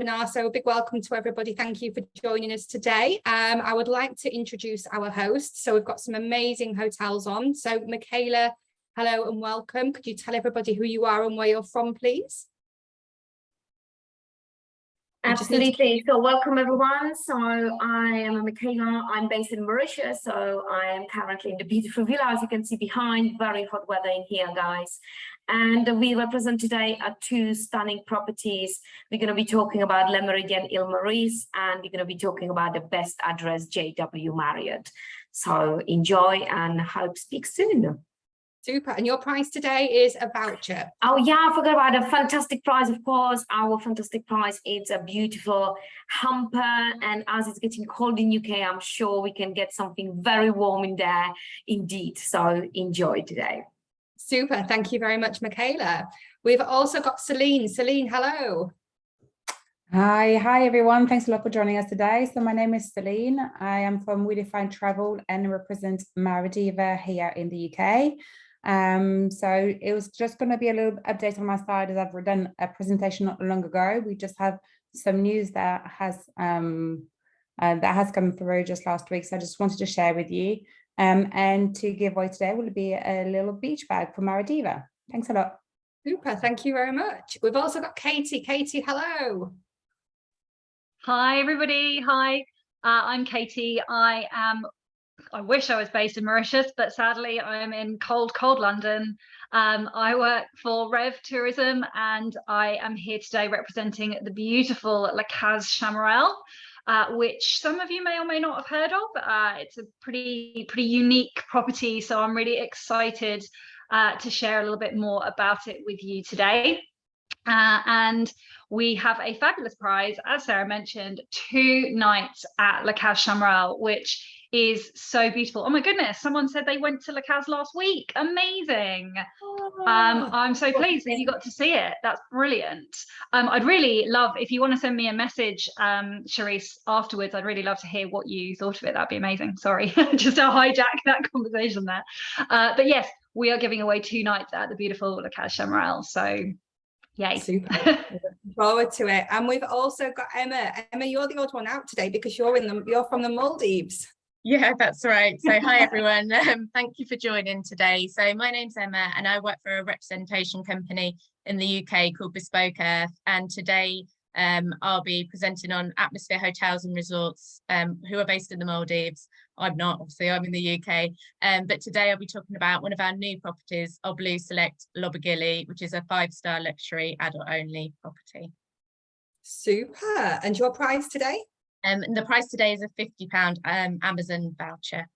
webinar, so a big welcome to everybody. Thank you for joining us today. I would like to introduce our hosts. So we've got some amazing hotels on. So Michaela, hello and welcome. Could you tell everybody who you are and where you're from, please? Absolutely. So welcome everyone. So I am Michaela. I'm based in Mauritius. So I am currently in the beautiful villa, as you can see behind. Very hot weather in here, guys. And we represent today two stunning properties. We're going to be talking about Le Meridien Ile Maurice, and we're going to be talking about the best address, JW Marriott. So enjoy and hope speak soon. Super. And your prize today is a voucher. Oh yeah, I forgot about a fantastic prize, of course. Our fantastic prize is a beautiful hamper, and as it's getting cold in UK, I'm sure we can get something very warm in there indeed. So enjoy today. Super. Thank you very much, Michaela. We've also got Celine. Celine, hello. Hi everyone. Thanks a lot for joining us today. So my name is Celine. I am from We Define Travel and represent Maradiva here in the UK. So it was just going to be a little update on my side, as I've done a presentation not long ago. We just have some news that has come through just last week, so I just wanted to share with you. And to give away today will be a little beach bag for Maradiva. Thanks a lot. Super, thank you very much. We've also got Katie. Katie, hello. Hi everybody. Hi, I'm Katie. I wish I was based in Mauritius, but sadly I'm in cold London. I work for Rev Tourism, and I am here today representing the beautiful Lakaz Chamarel, which some of you may or may not have heard of. It's a pretty unique property, so I'm really excited to share a little bit more about it with you today. And we have a fabulous prize, as Sarah mentioned, 2 nights at Lakaz Chamarel, which is so beautiful. Oh my goodness, someone said they went to Lakaz last week. Amazing. I'm so pleased that you got to see it. That's brilliant. I'd really love, if you want to send me a message, Charisse, afterwards, I'd really love to hear what you thought of it. That'd be amazing. Sorry, just to hijack that conversation there. But yes, we are giving away 2 nights at the beautiful Lakaz Chamarel. So yay. Super. Looking forward to it. And we've also got Emma. Emma, you're the odd one out today because you're from the Maldives. Yeah, that's right. So hi everyone. Thank you for joining today. So my name's Emma and I work for a representation company in the UK called Bespoke Earth, and today I'll be presenting on Atmosphere Hotels and Resorts, who are based in the Maldives. I'm not, obviously I'm in the UK, but today I'll be talking about one of our new properties, OBLU SELECT Lobigili, which is a 5-star luxury adult only property. Super. And your price today? And the price today is a £50 Amazon voucher.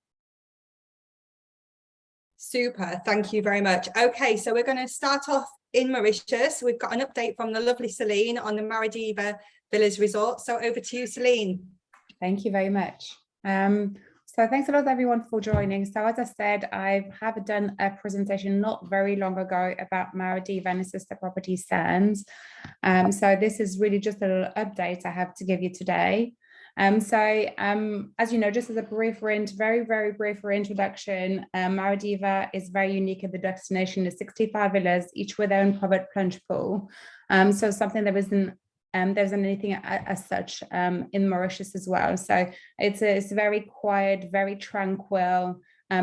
Super, thank you very much. Okay, so we're going to start off in Mauritius. We've got an update from the lovely Celine on the Maradiva Villas Resort. So over to you, Celine. Thank you very much. So thanks a lot everyone for joining. So as I said, I have done a presentation not very long ago about Maradiva and its sister property Sands. So this is really just a little update I have to give you today. As you know, just as a very brief introduction, Maradiva is very unique in the destination. There's 65 villas, each with their own private plunge pool. So something there isn't anything as such in Mauritius as well. So it's very quiet, very tranquil,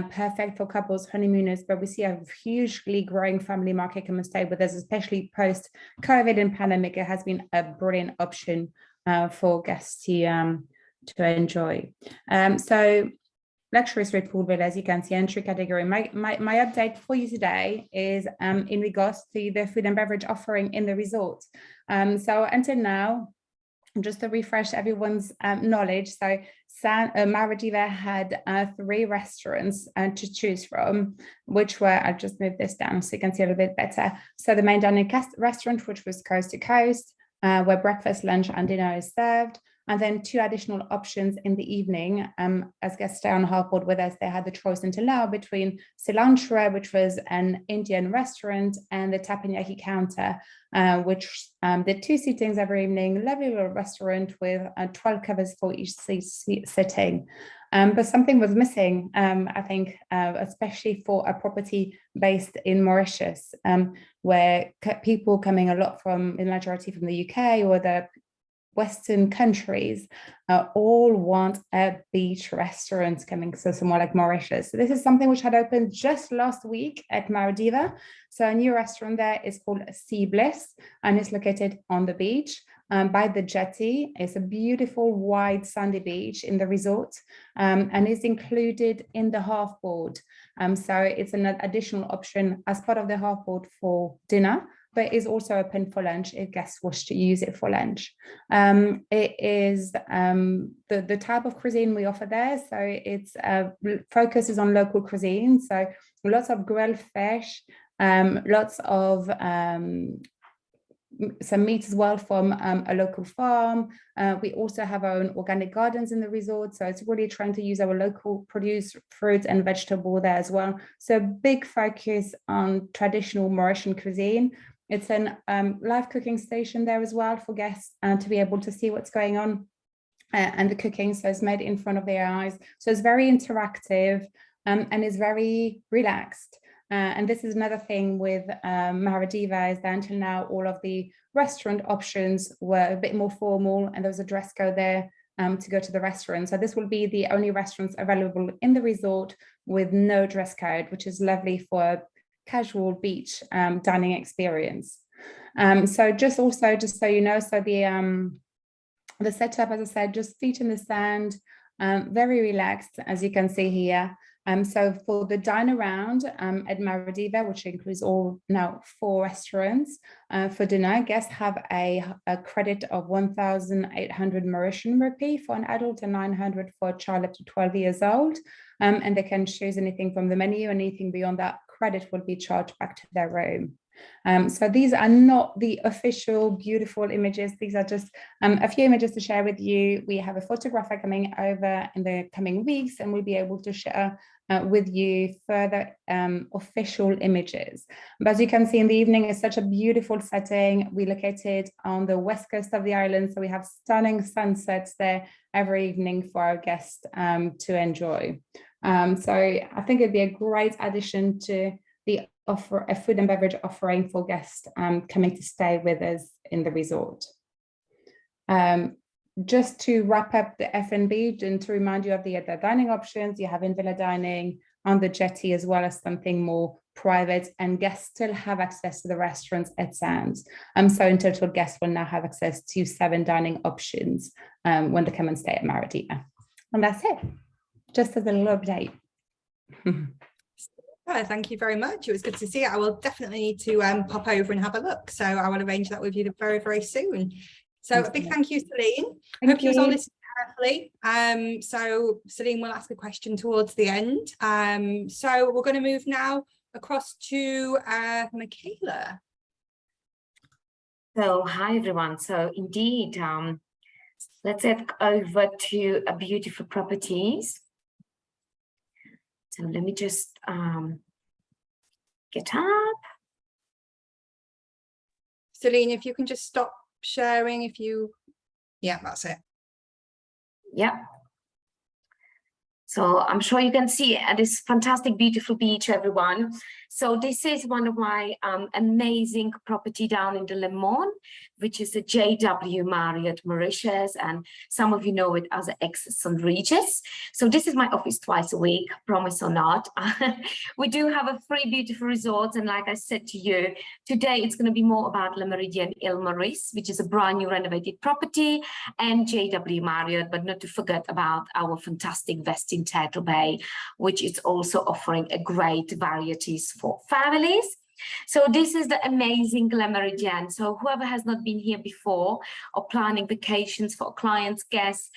perfect for couples, honeymooners, but we see a hugely growing family market come and stay with us, especially post-COVID and pandemic. It has been a brilliant option for guests to enjoy. So luxury street pool villas, you can see entry category. My update for you today is in regards to the food and beverage offering in the resort. So until now, just to refresh everyone's knowledge, so Maradiva had 3 restaurants to choose from, which were, I'll just move this down so you can see a little bit better. So the main dining restaurant, which was coast to coast, where breakfast, lunch and dinner is served, and then 2 additional options in the evening. As guests stay on half board with us, they had the choice until now between Cilantro, which was an Indian restaurant, and the Teppanyaki counter, which did 2 sittings every evening. Lovely little restaurant with 12 covers for each sitting. But something was missing, I think, especially for a property based in Mauritius, where people coming a lot from, in majority from the UK, or the Western countries all want a beach restaurant coming, so somewhere like Mauritius. So this is something which had opened just last week at Maradiva. So a new restaurant there is called Sea Bliss, and it's located on the beach by the jetty. It's a beautiful wide sandy beach in the resort, and is included in the half board. So it's an additional option as part of the half board for dinner, but is also open for lunch if guests wish to use it for lunch. It is the type of cuisine we offer there. So it's focuses on local cuisine. So lots of grilled fish, lots of some meat as well from a local farm. We also have our own organic gardens in the resort. So it's really trying to use our local produce, fruit and vegetable there as well. So big focus on traditional Mauritian cuisine. It's an live cooking station there as well for guests to be able to see what's going on and the cooking. So it's made in front of their eyes. So it's very interactive and is very relaxed. And this is another thing with Maradiva, is that until now, all of the restaurant options were a bit more formal, and there was a dress code there to go to the restaurant. So this will be the only restaurants available in the resort with no dress code, which is lovely for a casual beach dining experience. So just so you know, so the setup, as I said, just feet in the sand, very relaxed, as you can see here. So for the dine around at Maradiva, which includes all now 4 restaurants, for dinner, guests have a credit of 1,800 Mauritian rupee for an adult and 900 for a child up to 12 years old. And they can choose anything from the menu, and anything beyond that credit will be charged back to their room. So these are not the official beautiful images. These are just a few images to share with you. We have a photographer coming over in the coming weeks, and we'll be able to share with you further official images. But as you can see in the evening, it's such a beautiful setting. We're located on the west coast of the island, so we have stunning sunsets there every evening for our guests to enjoy. So I think it'd be a great addition to the offer, a food and beverage offering for guests coming to stay with us in the resort. Just to wrap up the F&B and to remind you of the other dining options, you have in-villa dining on the jetty, as well as something more private, and guests still have access to the restaurants at Sands. So in total, guests will now have access to 7 dining options when they come and stay at Maradiva. And that's it, just as a little update. Thank you very much. It was good to see it. I will definitely need to pop over and have a look. So I will arrange that with you very, very soon. So a big thank you, Celine. I hope you was all listening carefully. So Celine will ask a question towards the end. So we're going to move now across to Michaela. So hi everyone. So indeed, let's head over to a beautiful properties. So let me just get up. Celine, if you can just stop sharing, yeah, that's it. Yeah. So I'm sure you can see this fantastic, beautiful beach, everyone. So this is one of my amazing property down in the Le Mans, which is the JW Marriott Mauritius, and some of you know it as St. Regis. So this is my office twice a week, promise or not. We do have a 3 beautiful resorts, and like I said to you, today it's going to be more about Le Meridien Ile Maurice, which is a brand new renovated property, and JW Marriott, but not to forget about our fantastic Westin Turtle Bay, which is also offering a great varieties for families. So this is the amazing Le Meridien. So whoever has not been here before or planning vacations for clients, guests,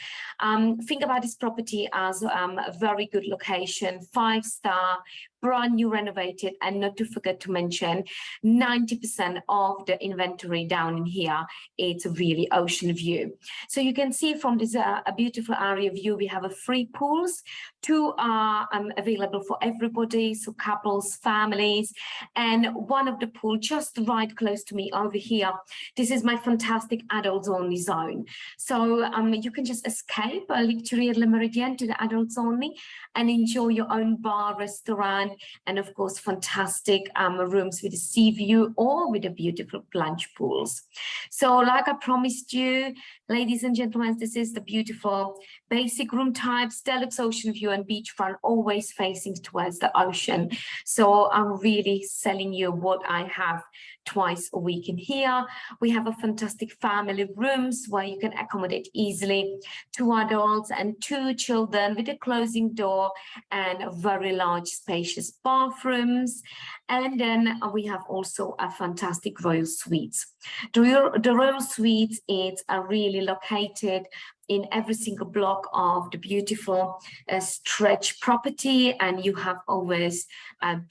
think about this property as a very good location, 5-star, brand new renovated, and not to forget to mention 90% of the inventory down in here, it's really ocean view. So you can see from this a beautiful area view, we have 3 pools. 2 are available for everybody, so couples, families, and one of the pool just right close to me over here. This is my fantastic adults only zone. So you can just escape literally at Le Meridien to the adults only and enjoy your own bar, restaurant, and of course fantastic rooms with a sea view or with a beautiful plunge pools. So like I promised you, ladies and gentlemen, this is the beautiful basic room types, deluxe ocean view and beachfront, always facing towards the ocean. So I'm really selling you what I have twice a week in here. We have a fantastic family rooms where you can accommodate easily 2 adults and 2 children with a closing door and a very large spacious bathrooms. And then we have also a fantastic royal suites. The royal suites is really located in every single block of the beautiful stretch property, and you have always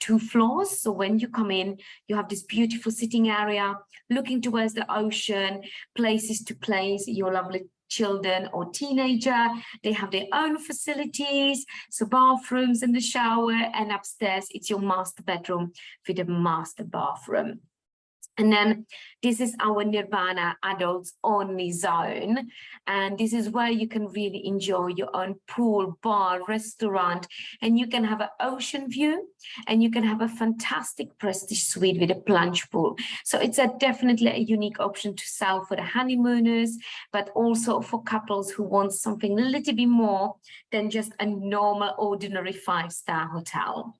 2 floors. So when you come in, you have this beautiful sitting area looking towards the ocean, places to place your lovely children or teenager. They have their own facilities, so bathrooms and the shower, and upstairs it's your master bedroom with a master bathroom. And then this is our Nirvana adults only zone. And this is where you can really enjoy your own pool, bar, restaurant, and you can have an ocean view and you can have a fantastic prestige suite with a plunge pool. So it's definitely a unique option to sell for the honeymooners, but also for couples who want something a little bit more than just a normal, ordinary 5-star hotel.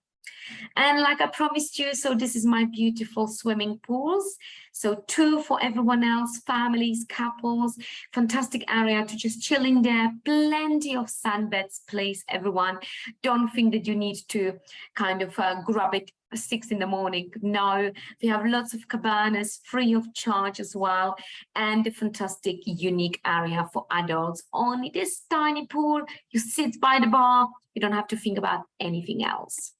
And like I promised you, so this is my beautiful swimming pools. So 2 for everyone else, families, couples, fantastic area to just chill in there, plenty of sunbeds, please, everyone. Don't think that you need to kind of grab it at 6 in the morning. No, we have lots of cabanas free of charge as well, and a fantastic unique area for adults. Only this tiny pool, you sit by the bar, you don't have to think about anything else.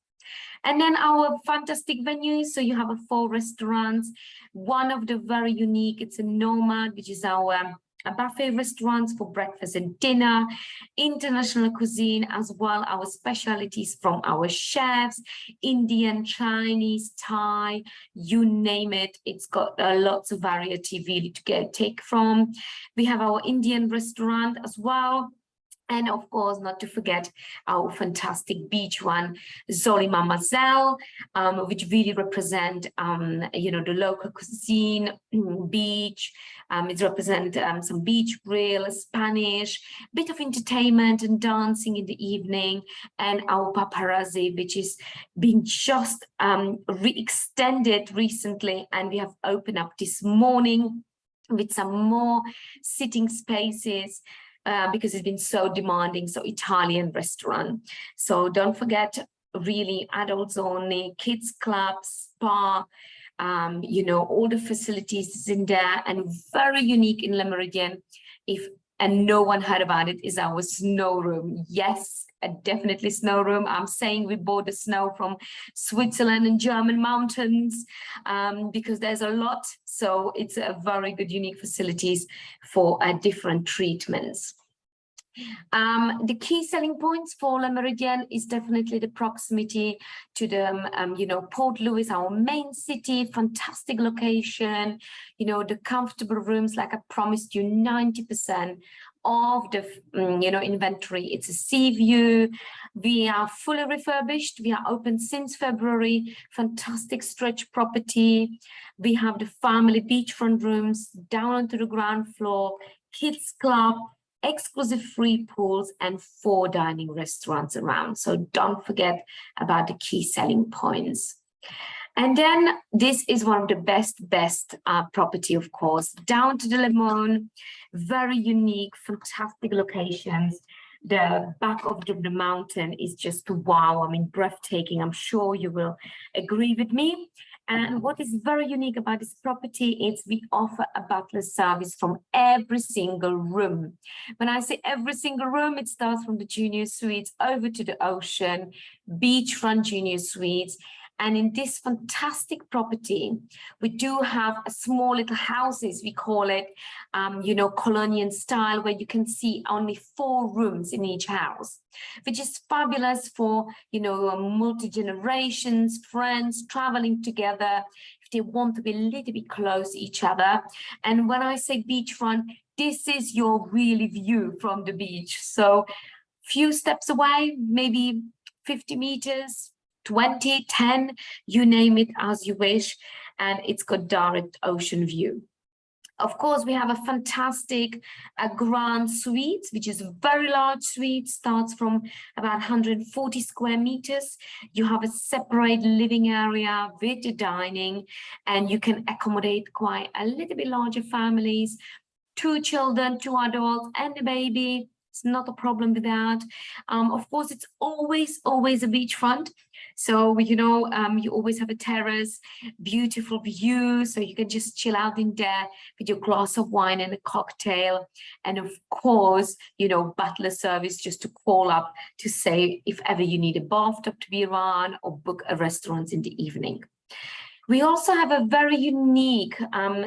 And then our fantastic venues, so you have 4 restaurants. One of the very unique, it's a Nomad, which is our buffet restaurants for breakfast and dinner, international cuisine as well, our specialties from our chefs, Indian, Chinese, Thai, you name it. It's got lots of variety really to take from. We have our Indian restaurant as well. And of course, not to forget our fantastic beach one, Zolima Mazel, which really represent, you know, the local cuisine, beach. It represent some beach grill, Spanish, bit of entertainment and dancing in the evening, and our paparazzi, which is being just re-extended recently, and we have opened up this morning with some more sitting spaces. Because it's been so demanding, so Italian restaurant. So don't forget, really adults only, kids clubs, spa, you know, all the facilities is in there, and very unique in Le Meridien. And no one heard about it, is our snow room. Yes, definitely snow room. I'm saying we bought the snow from Switzerland and German mountains because there's a lot. So it's a very good, unique facilities for different treatments. The key selling points for Le Meridien is definitely the proximity to the, you know, Port Louis, our main city, fantastic location, you know, the comfortable rooms, like I promised you, 90% of the, you know, inventory. It's a sea view. We are fully refurbished. We are open since February. Fantastic stretch property. We have the family beachfront rooms down onto the ground floor, kids club, exclusive free pools, and 4 dining restaurants around. So don't forget about the key selling points. And then this is one of the best property, of course, down to the Lemon, very unique, fantastic locations. The back of the mountain is just wow, I mean, breathtaking. I'm sure you will agree with me. And what is very unique about this property is we offer a butler service from every single room. When I say every single room, it starts from the junior suites over to the ocean, beachfront junior suites. And in this fantastic property, we do have a small little houses, we call it, you know, colonial style, where you can see only 4 rooms in each house, which is fabulous for, you know, multi-generations, friends traveling together, if they want to be a little bit close to each other. And when I say beachfront, this is your really view from the beach. So few steps away, maybe 50 meters, 20, 10, you name it as you wish, and it's got direct ocean view. Of course, we have a fantastic grand suite, which is a very large suite, starts from about 140 square meters. You have a separate living area with the dining, and you can accommodate quite a little bit larger families, 2 children, 2 adults, and a baby. It's not a problem with that. Of course, it's always a beachfront. So, you know, you always have a terrace, beautiful view. So you can just chill out in there with your glass of wine and a cocktail. And of course, you know, butler service just to call up to say if ever you need a bathtub to be run or book a restaurant in the evening. We also have a very unique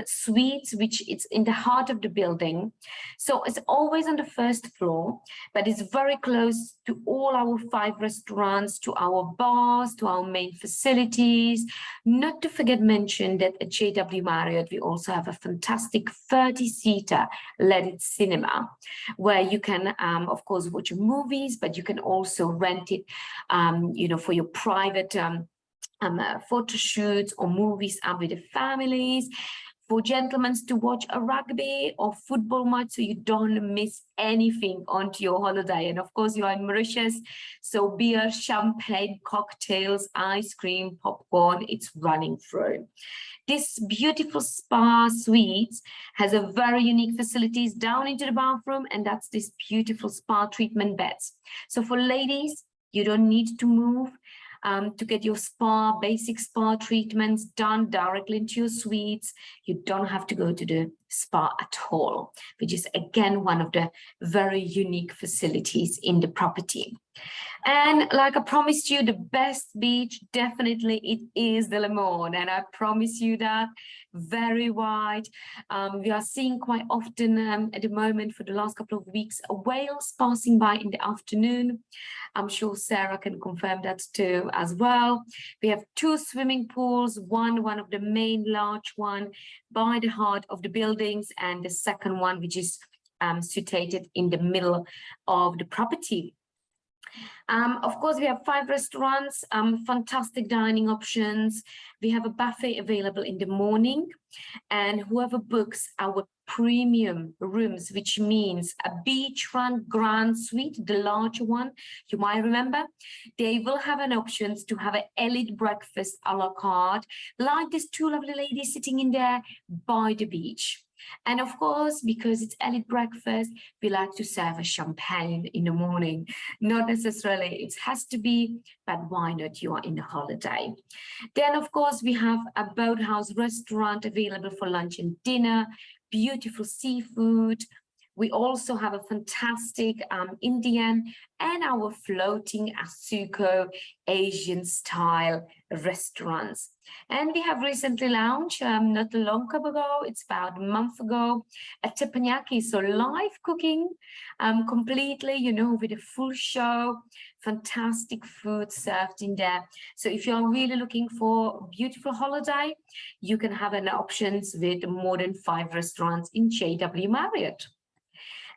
suite, which is in the heart of the building. So it's always on the first floor, but it's very close to all our 5 restaurants, to our bars, to our main facilities. Not to forget mention that at JW Marriott, we also have a fantastic 30-seater leaded cinema, where you can, of course, watch movies, but you can also rent it, you know, for your private photo shoots or movies up with the families, for gentlemen to watch a rugby or football match, so you don't miss anything onto your holiday. And of course, you are in Mauritius, so beer, champagne, cocktails, ice cream, popcorn, it's running through. This beautiful spa suite has a very unique facilities down into the bathroom, and that's this beautiful spa treatment beds. So for ladies, you don't need to move to get your basic spa treatments done directly into your suites. You don't have to go to the spa at all, which is again one of the very unique facilities in the property. And like I promised you, the best beach, definitely it is the Lemon, and I promise you that, very wide. We are seeing quite often at the moment for the last couple of weeks whales passing by in the afternoon. I'm sure Sarah can confirm that too as well. We have 2 swimming pools, one of the main large one by the heart of the buildings, and the second one which is situated in the middle of the property. Of course, we have 5 restaurants, fantastic dining options. We have a buffet available in the morning, and whoever books our premium rooms, which means a beachfront grand suite, the larger one, you might remember, they will have an option to have an elite breakfast a la carte, like these 2 lovely ladies sitting in there by the beach. And of course, because it's elite breakfast, we like to serve a champagne in the morning. Not necessarily it has to be, but why not? You are in a holiday. Then, of course, we have a boathouse restaurant available for lunch and dinner, beautiful seafood. We also have a fantastic Indian and our floating Asuko Asian style restaurants. And we have recently launched, not long ago, it's about a month ago, a teppanyaki, so live cooking, completely, you know, with a full show, fantastic food served in there. So if you're really looking for a beautiful holiday, you can have an options with more than 5 restaurants in JW Marriott.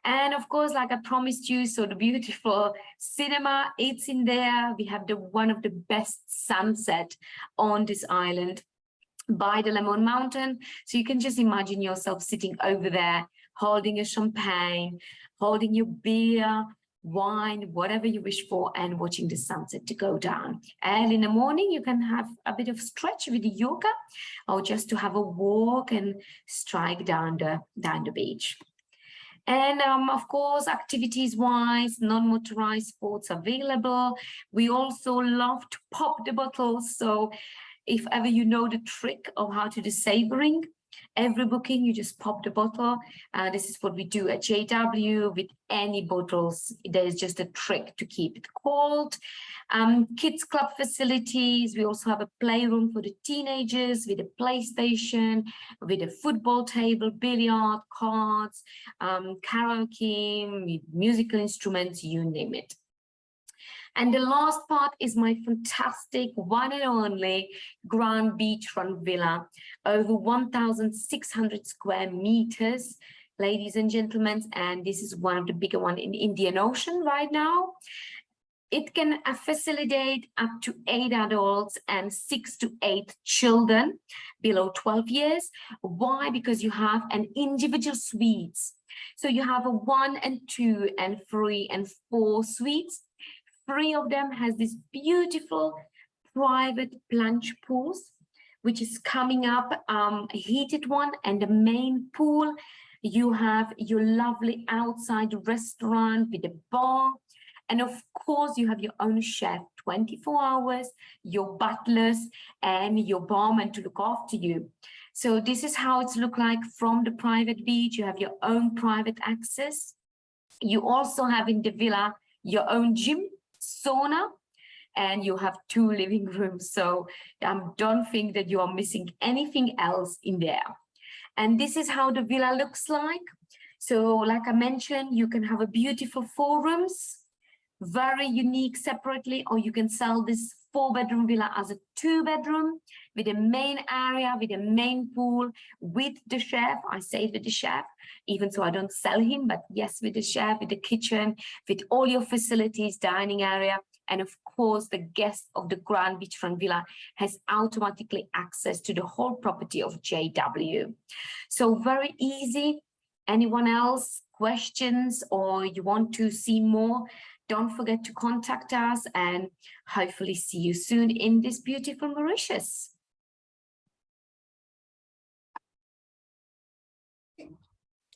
And of course, like I promised you, so the beautiful cinema, it's in there. We have one of the best sunset on this island by the Lemon Mountain. So you can just imagine yourself sitting over there, holding a champagne, holding your beer, wine, whatever you wish for, and watching the sunset to go down. And in the morning, you can have a bit of stretch with the yoga, or just to have a walk and strike down the beach. And of course, activities-wise, non-motorized sports available. We also love to pop the bottles. So if ever you know the trick of how to do savoring, every booking, you just pop the bottle. This is what we do at JW with any bottles. There's just a trick to keep it cold. Kids club facilities. We also have a playroom for the teenagers with a PlayStation, with a football table, billiard, cards, karaoke, musical instruments, you name it. And the last part is my fantastic one and only grand beachfront villa, over 1,600 square meters, ladies and gentlemen. And this is one of the bigger ones in Indian Ocean right now. It can facilitate up to 8 adults and 6 to 8 children below 12 years. Why? Because you have an individual suites. So you have a 1 and 2 and 3 and 4 suites. 3 of them has this beautiful private plunge pools, which is coming up, a heated one, and the main pool. You have your lovely outside restaurant with a bar. And of course, you have your own chef, 24 hours, your butlers and your barman to look after you. So this is how it's look like from the private beach. You have your own private access. You also have in the villa your own gym, sauna, and you have 2 living rooms. So don't think that you are missing anything else in there. And this is how the villa looks like. So like I mentioned, you can have a beautiful 4 rooms, very unique separately, or you can sell this 4-bedroom villa as a 2-bedroom with a main area, with a main pool, with the chef. I say with the chef, even so I don't sell him, but yes, with the chef, with the kitchen, with all your facilities, dining area. And of course, the guest of the Grand Beachfront Villa has automatically access to the whole property of JW. So very easy. Anyone else, questions, or you want to see more? Don't forget to contact us, and hopefully see you soon in this beautiful Mauritius.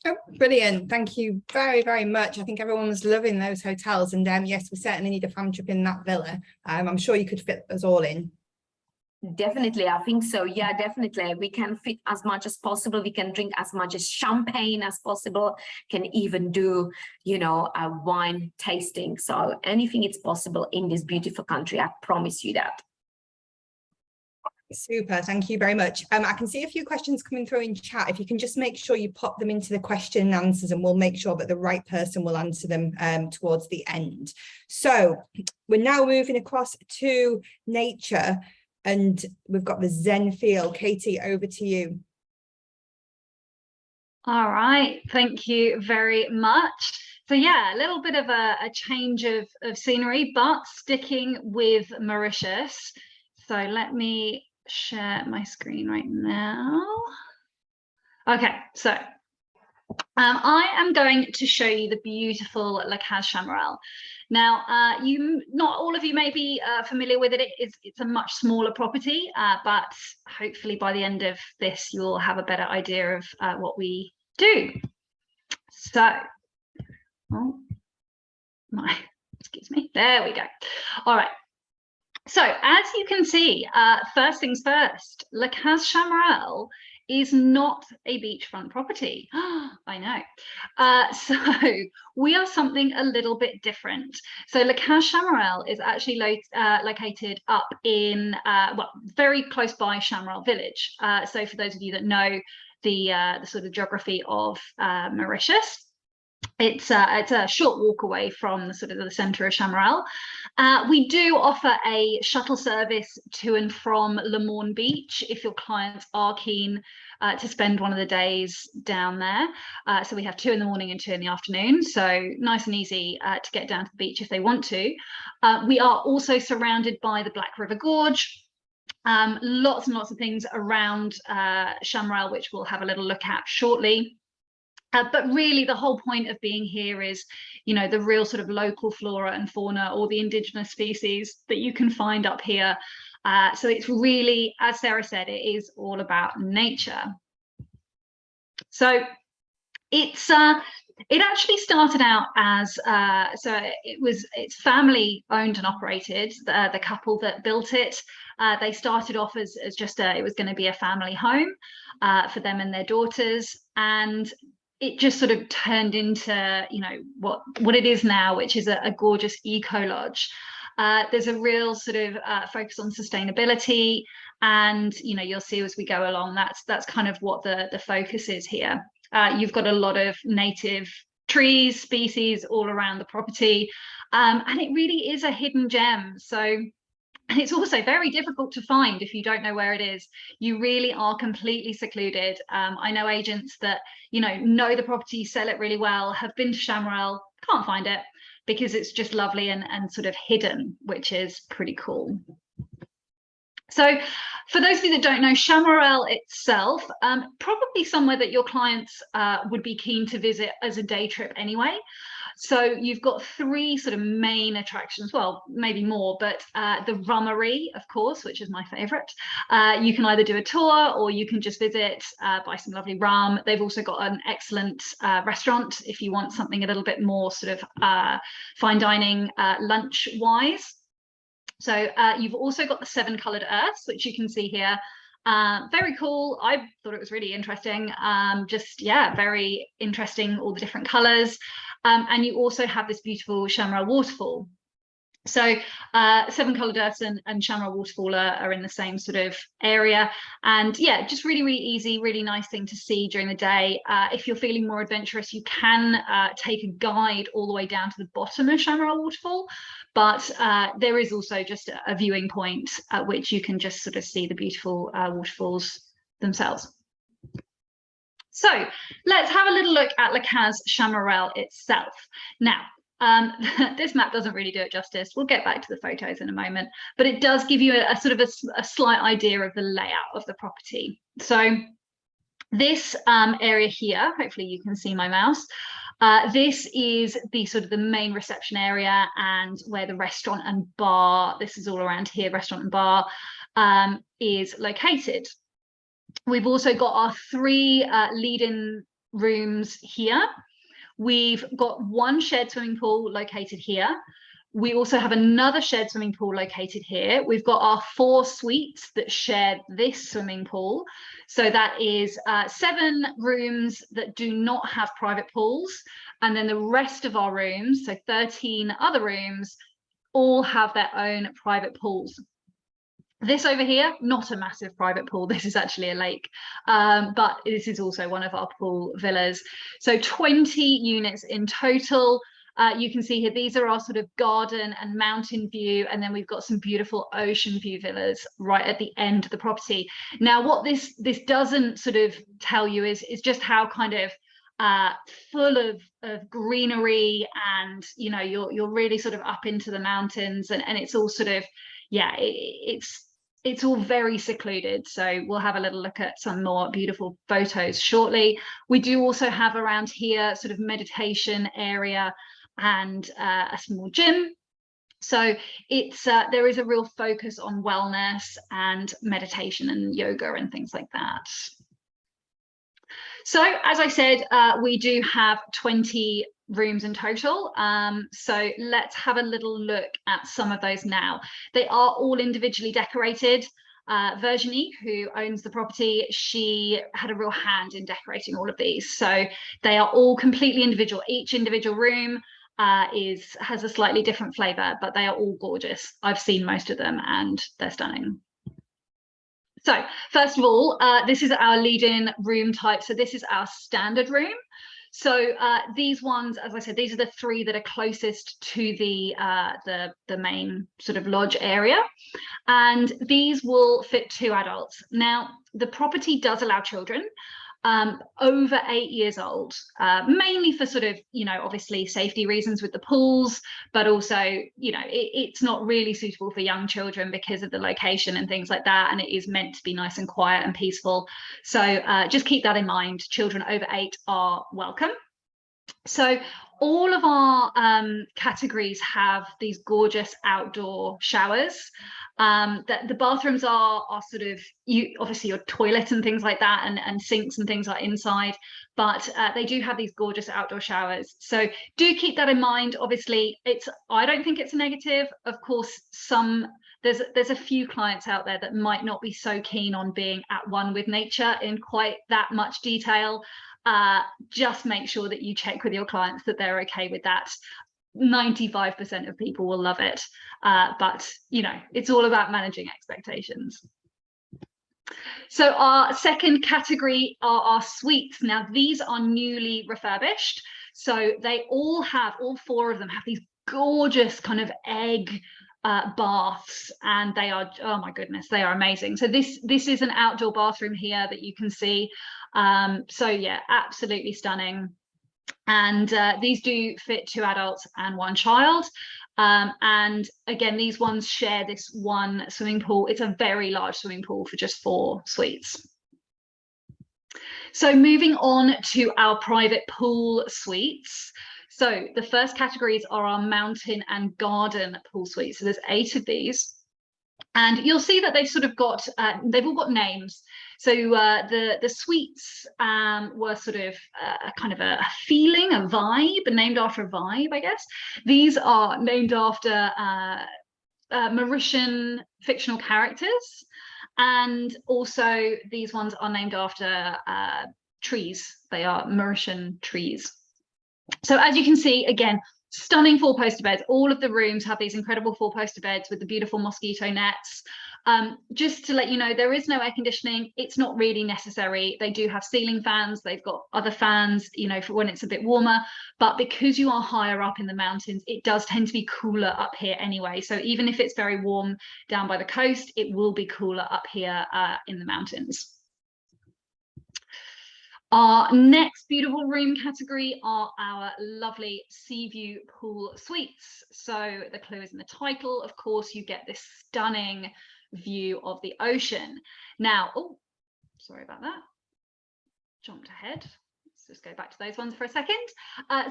Oh, brilliant. Thank you very, very much. I think everyone was loving those hotels, and yes, we certainly need a fam trip in that villa. I'm sure you could fit us all in. Definitely, I think so. Yeah, definitely. We can fit as much as possible. We can drink as much as champagne as possible. Can even do, you know, a wine tasting. So anything is possible in this beautiful country. I promise you that. Super, thank you very much. I can see a few questions coming through in chat. If you can just make sure you pop them into the question and answers, and we'll make sure that the right person will answer them towards the end. So we're now moving across to nature, and we've got the Zen feel. Katie, over to you. All right, thank you very much. So yeah, a little bit of a change of scenery, but sticking with Mauritius. So let me share my screen right now. Okay, so I am going to show you the beautiful Lakaz Chamarel. Now, not all of you may be familiar with it. It's a much smaller property, but hopefully by the end of this, you'll have a better idea of what we do. So, excuse me, there we go. All right. So as you can see, first things first, Lakaz Chamarel is not a beachfront property. I know. So we are something a little bit different. So Lakaz Chamarel is actually located up in, well, very close by Chamarel village. So for those of you that know the sort of geography of Mauritius, it's a short walk away from the sort of the centre of Chamarel. We do offer a shuttle service to and from Le Morne Beach if your clients are keen to spend one of the days down there. So we have 2 in the morning and 2 in the afternoon. So nice and easy to get down to the beach if they want to. We are also surrounded by the Black River Gorge. Lots and lots of things around Chamarel, which we'll have a little look at shortly. But really the whole point of being here is, you know, the real sort of local flora and fauna, or the indigenous species that you can find up here. So it's really, as Sarah said, it is all about nature. So it's it actually started out as it's family owned and operated. The couple that built it, they started off as just it was going to be a family home for them and their daughters, and it just sort of turned into, you know, what it is now, which is a gorgeous eco lodge. There's a real sort of focus on sustainability, and you know, you'll see as we go along, that's kind of what the focus is here. You've got a lot of native trees, species all around the property, and it really is a hidden gem. So And it's also very difficult to find if you don't know where it is. You really are completely secluded. I know agents that, know the property, sell it really well, have been to Chamarel, can't find it because it's just lovely and sort of hidden, which is pretty cool. So for those of you that don't know, Chamarel itself, probably somewhere that your clients would be keen to visit as a day trip anyway. So you've got 3 sort of main attractions, well, maybe more, but the rummery, of course, which is my favorite. You can either do a tour or you can just visit, buy some lovely rum. They've also got an excellent restaurant if you want something a little bit more sort of fine dining lunch wise. So you've also got the 7 coloured earths, which you can see here. Very cool. I thought it was really interesting. Very interesting, all the different colours. And you also have this beautiful Chamarel waterfall. So 7 coloured earths and Chamarel waterfall are in the same sort of area. And yeah, just really, really easy, really nice thing to see during the day. If you're feeling more adventurous, you can take a guide all the way down to the bottom of Chamarel waterfall. But there is also just a viewing point at which you can just sort of see the beautiful waterfalls themselves. So let's have a little look at Lakaz Chamarel itself. Now, this map doesn't really do it justice. We'll get back to the photos in a moment, but it does give you a sort of a slight idea of the layout of the property. So this area here, hopefully you can see my mouse. This is the sort of the main reception area and where the restaurant and bar, this is all around here, restaurant and bar, is located. We've also got our 3 lead-in rooms here. We've got 1 shared swimming pool located here. We also have another shared swimming pool located here. We've got our 4 suites that share this swimming pool. So that is 7 rooms that do not have private pools. And then the rest of our rooms, so 13 other rooms, all have their own private pools. This over here, not a massive private pool. This is actually a lake, but this is also one of our pool villas. So 20 units in total. You can see here, these are our sort of garden and mountain view, and then we've got some beautiful ocean view villas right at the end of the property. Now, what this doesn't sort of tell you is just how kind of full of greenery, and you're really sort of up into the mountains, and it's all sort of, yeah, it's all very secluded. So we'll have a little look at some more beautiful photos shortly. We do also have around here sort of meditation area and a small gym. So it's there is a real focus on wellness and meditation and yoga and things like that. So as I said, we do have 20 rooms in total. So let's have a little look at some of those now. They are all individually decorated. Virginie, who owns the property, she had a real hand in decorating all of these. So they are all completely individual. Each individual room has a slightly different flavor, but they are all gorgeous. I've seen most of them and they're stunning. So first of all, this is our lead-in room type. So this is our standard room. So these ones, as I said, these are the 3 that are closest to the main sort of lodge area, and these will fit 2 adults. Now, the property does allow children over 8 years old, mainly for sort of, obviously safety reasons with the pools, but also, it's not really suitable for young children because of the location and things like that. And it is meant to be nice and quiet and peaceful. So just keep that in mind. Children over 8 are welcome. So all of our categories have these gorgeous outdoor showers. That the bathrooms are sort of, obviously your toilet and things like that, and sinks and things are inside, but they do have these gorgeous outdoor showers. So do keep that in mind. Obviously, I don't think it's a negative. Of course, there's a few clients out there that might not be so keen on being at one with nature in quite that much detail. Just make sure that you check with your clients that they're okay with that. 95% of people will love it, but it's all about managing expectations. So our second category are our suites. Now these are newly refurbished, so they all 4 of them have these gorgeous kind of egg baths, and they are, oh my goodness, they are amazing. So this is an outdoor bathroom here that you can see. So yeah, absolutely stunning. And these do fit 2 adults and 1 child. And again, these ones share this one swimming pool. It's a very large swimming pool for just 4 suites. So moving on to our private pool suites. So the first categories are our mountain and garden pool suites. So there's 8 of these. And you'll see that they've sort of got, they've all got names. So the suites were sort of kind of a feeling, a vibe, named after a vibe, I guess. These are named after Mauritian fictional characters. And also these ones are named after trees. They are Mauritian trees. So as you can see, again, stunning 4-poster beds. All of the rooms have these incredible 4-poster beds with the beautiful mosquito nets. Just to let you know, there is no air conditioning. It's not really necessary. They do have ceiling fans. They've got other fans, you know, for when it's a bit warmer. But because you are higher up in the mountains, it does tend to be cooler up here anyway. So even if it's very warm down by the coast, it will be cooler up here in the mountains. Our next beautiful room category are our lovely sea view pool suites. So the clue is in the title. Of course, you get this stunning view of the ocean. Now, oh, sorry about that. Jumped ahead. Let's just go back to those ones for a second.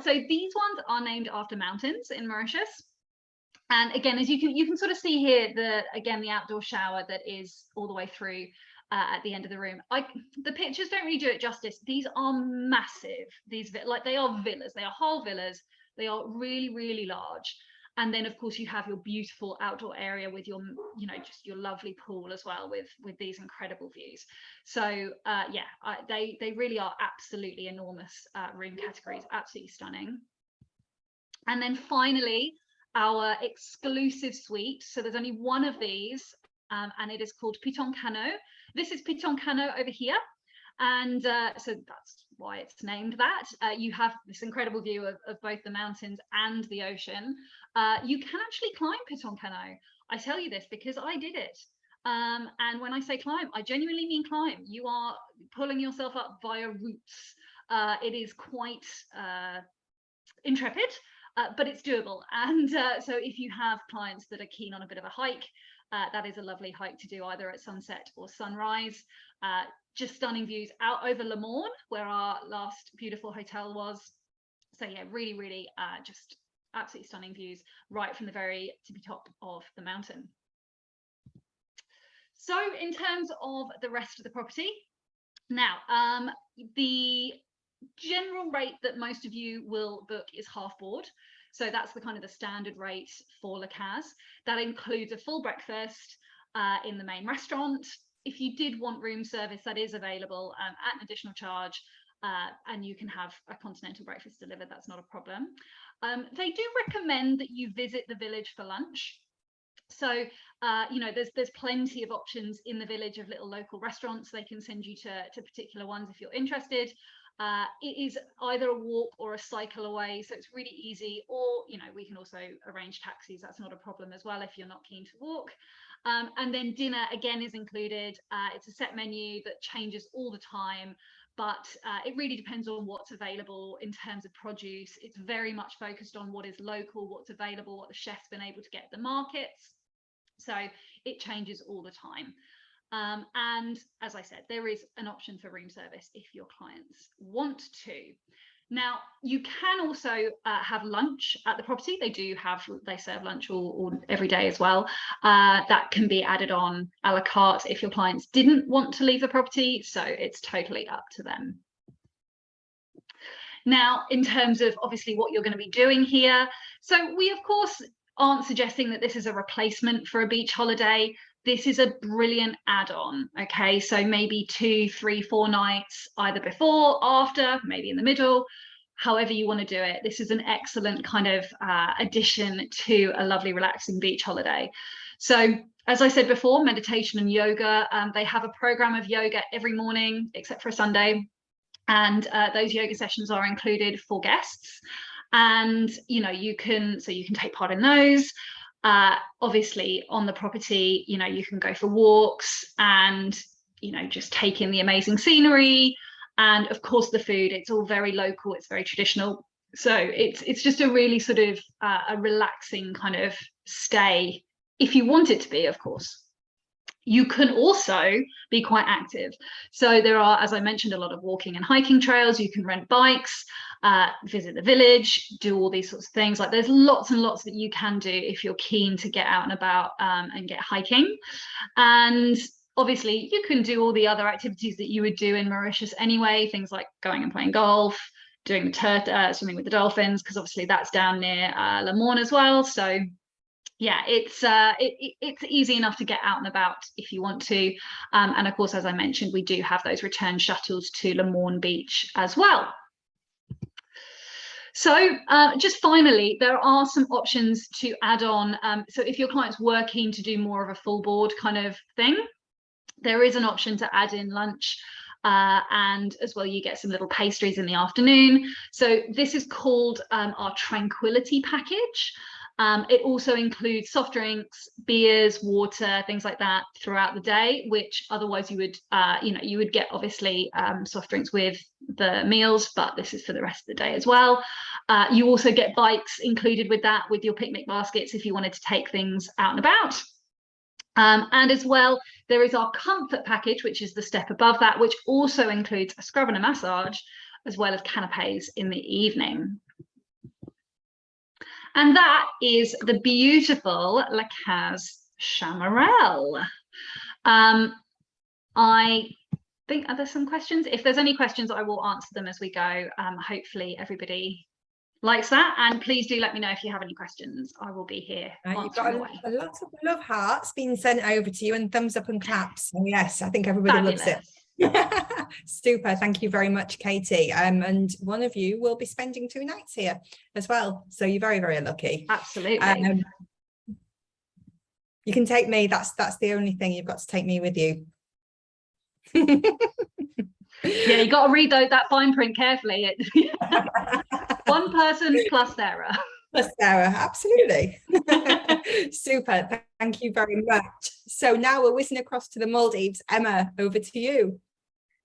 So these ones are named after mountains in Mauritius. And again, as you can sort of see here, the outdoor shower that is all the way through at the end of the room. The pictures don't really do it justice. These are massive. These, like, they are villas. They are whole villas. They are really, really large. And then, of course, you have your beautiful outdoor area with your, you know, just your lovely pool as well, with these incredible views. So yeah, they really are absolutely enormous room categories. Absolutely stunning. And then finally, our exclusive suite. So there's only one of these, and it is called Piton Cano. This is Piton Cano over here. And so that's why it's named that. You have this incredible view of both the mountains and the ocean. You can actually climb Piton Cano. I tell you this because I did it. And when I say climb, I genuinely mean climb. You are pulling yourself up via roots. It is quite intrepid, but it's doable. And so if you have clients that are keen on a bit of a hike, that is a lovely hike to do either at sunset or sunrise. Just stunning views out over Le Morne, where our last beautiful hotel was. So yeah, really, really just absolutely stunning views right from the very tippy top of the mountain. So in terms of the rest of the property, now the general rate that most of you will book is half board. So that's the kind of the standard rate for Lakaz. That includes a full breakfast in the main restaurant. If you did want room service, that is available at an additional charge, and you can have a continental breakfast delivered. That's not a problem. They do recommend that you visit the village for lunch. So, you know, there's plenty of options in the village of little local restaurants. They can send you to particular ones if you're interested. It is either a walk or a cycle away, so it's really easy, or, you know, we can also arrange taxis. That's not a problem as well if you're not keen to walk. And then dinner again is included. It's a set menu that changes all the time, but it really depends on what's available in terms of produce. It's very much focused on what is local, what's available, what the chef's been able to get at the markets. So it changes all the time. And as I said, there is an option for room service if your clients want to. Now, you can also have lunch at the property. They serve lunch all every day as well. That can be added on a la carte if your clients didn't want to leave the property. So it's totally up to them. Now, in terms of obviously what you're going to be doing here. So we, of course, aren't suggesting that this is a replacement for a beach holiday. This is a brilliant add-on, okay? So maybe 2, 3, 4 nights, either before, after, maybe in the middle, however you want to do it. This is an excellent kind of addition to a lovely, relaxing beach holiday. So as I said before, meditation and yoga, they have a program of yoga every morning, except for a Sunday. And those yoga sessions are included for guests. And, you know, you can take part in those. Obviously on the property, you know, you can go for walks and, you know, just take in the amazing scenery. And of course the food, it's all very local, it's very traditional. So it's just a really sort of a relaxing kind of stay, if you want it to be, of course. You can also be quite active. So there are, as I mentioned, a lot of walking and hiking trails. You can rent bikes, visit the village, do all these sorts of things. Like there's lots and lots that you can do if you're keen to get out and about and get hiking. And obviously you can do all the other activities that you would do in Mauritius anyway, things like going and playing golf, doing the swimming with the dolphins, because obviously that's down near Le Morne as well. So yeah, it's easy enough to get out and about if you want to. And of course, as I mentioned, we do have those return shuttles to Le Morne Beach as well. So just finally, there are some options to add on. So if your client's working to do more of a full board kind of thing, there is an option to add in lunch. And as well, you get some little pastries in the afternoon. So this is called our Tranquility package. It also includes soft drinks, beers, water, things like that throughout the day, which otherwise you would, you would get obviously soft drinks with the meals, but this is for the rest of the day as well. You also get bikes included with that, with your picnic baskets if you wanted to take things out and about. And as well, there is our comfort package, which is the step above that, which also includes a scrub and a massage, as well as canapes in the evening. And that is the beautiful Lakaz Chamarel. I think, are there some questions? If there's any questions, I will answer them as we go. Hopefully everybody likes that, and please do let me know if you have any questions. I will be here. You've got a lot of love hearts being sent over to you and thumbs up and claps. And yes, I think everybody loves it. Super, thank you very much, Katie. And one of you will be spending 2 nights here as well, so you're very, very lucky. Absolutely. You can take me. That's the only thing. You've got to take me with you. Yeah, you got to read that fine print carefully. One person plus Sarah. Plus Sarah, absolutely. Super, thank you very much. So now we're whizzing across to the Maldives. Emma, over to you.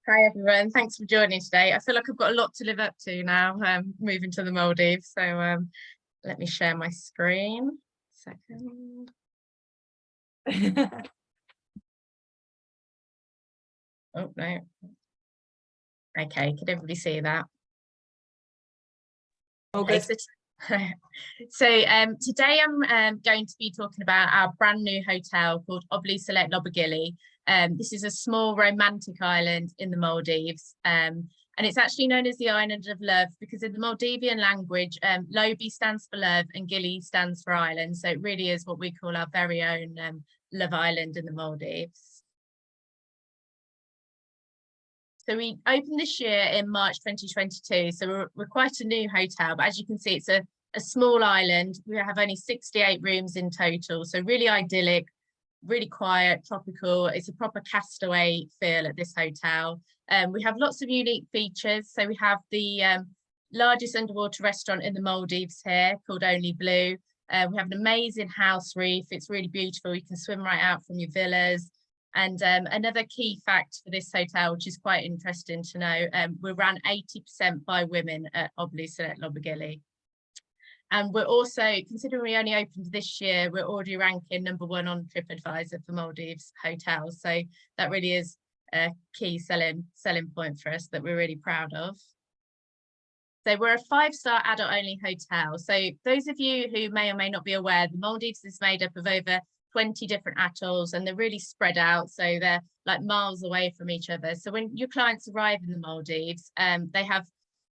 Hi everyone, thanks for joining today. I feel like I've got a lot to live up to now, moving to the Maldives. So let me share my screen. Second. Oh no. Okay, can everybody see that? Oh, good. So today I'm going to be talking about our brand new hotel called OBLU SELECT Lobigili. This is a small romantic island in the Maldives, and it's actually known as the Island of Love because in the Maldivian language, Lobi stands for love and Gili stands for island. So it really is what we call our very own love island in the Maldives. So we opened this year in March 2022. So we're quite a new hotel, but as you can see, it's a small island. We have only 68 rooms in total. So really idyllic, really quiet, tropical. It's a proper castaway feel at this hotel. We have lots of unique features. So we have the largest underwater restaurant in the Maldives here called Only Blue. We have an amazing house reef. It's really beautiful. You can swim right out from your villas. And another key fact for this hotel, which is quite interesting to know, we're run 80% by women at OBLU SELECT Lobigili. And we're also, considering we only opened this year, we're already ranking #1 on TripAdvisor for Maldives hotels. So that really is a key selling point for us that we're really proud of. So we're a 5-star adult-only hotel. So those of you who may or may not be aware, the Maldives is made up of over 20 different atolls, and they're really spread out, so they're like miles away from each other. So when your clients arrive in the Maldives, they have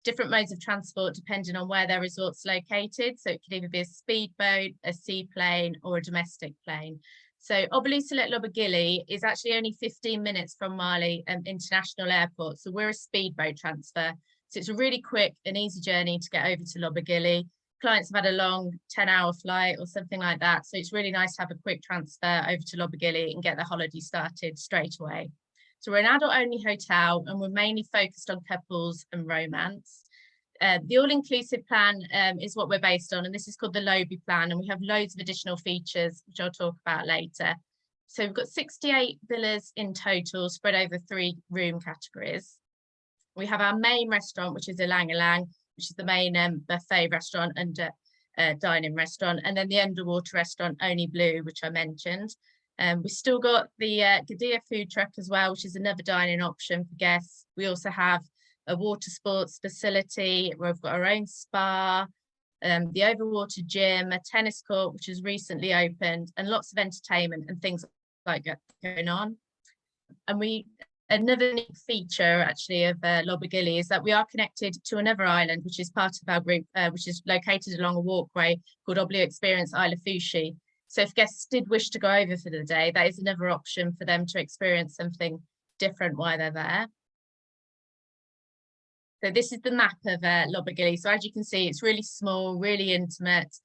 different modes of transport depending on where their resort's located. So it could either be a speedboat, a seaplane, or a domestic plane. So OBLU SELECT Lobigili is actually only 15 minutes from Mali International Airport. So we're a speedboat transfer. So it's a really quick and easy journey to get over to Lobigili. Clients have had a long 10-hour flight or something like that. So it's really nice to have a quick transfer over to Lobigili and get the holiday started straight away. So we're an adult-only hotel and we're mainly focused on couples and romance. The all-inclusive plan is what we're based on, and this is called the Lobi plan, and we have loads of additional features which I'll talk about later. So we've got 68 villas in total spread over 3 room categories. We have our main restaurant, which is Ilang Ilang, which is the main buffet restaurant and dining restaurant, and then the underwater restaurant Only Blue, which I mentioned. We've still got the Goody food truck as well, which is another dining option for guests. We also have a water sports facility where we've got our own spa, the overwater gym, a tennis court, which has recently opened, and lots of entertainment and things like that going on. And another neat feature actually of Lobigili is that we are connected to another island, which is part of our group, which is located along a walkway called OBLU Experience Isle Fushi. So if guests did wish to go over for the day, that is another option for them to experience something different while they're there. So this is the map of Lobigili. So as you can see, it's really small, really intimate.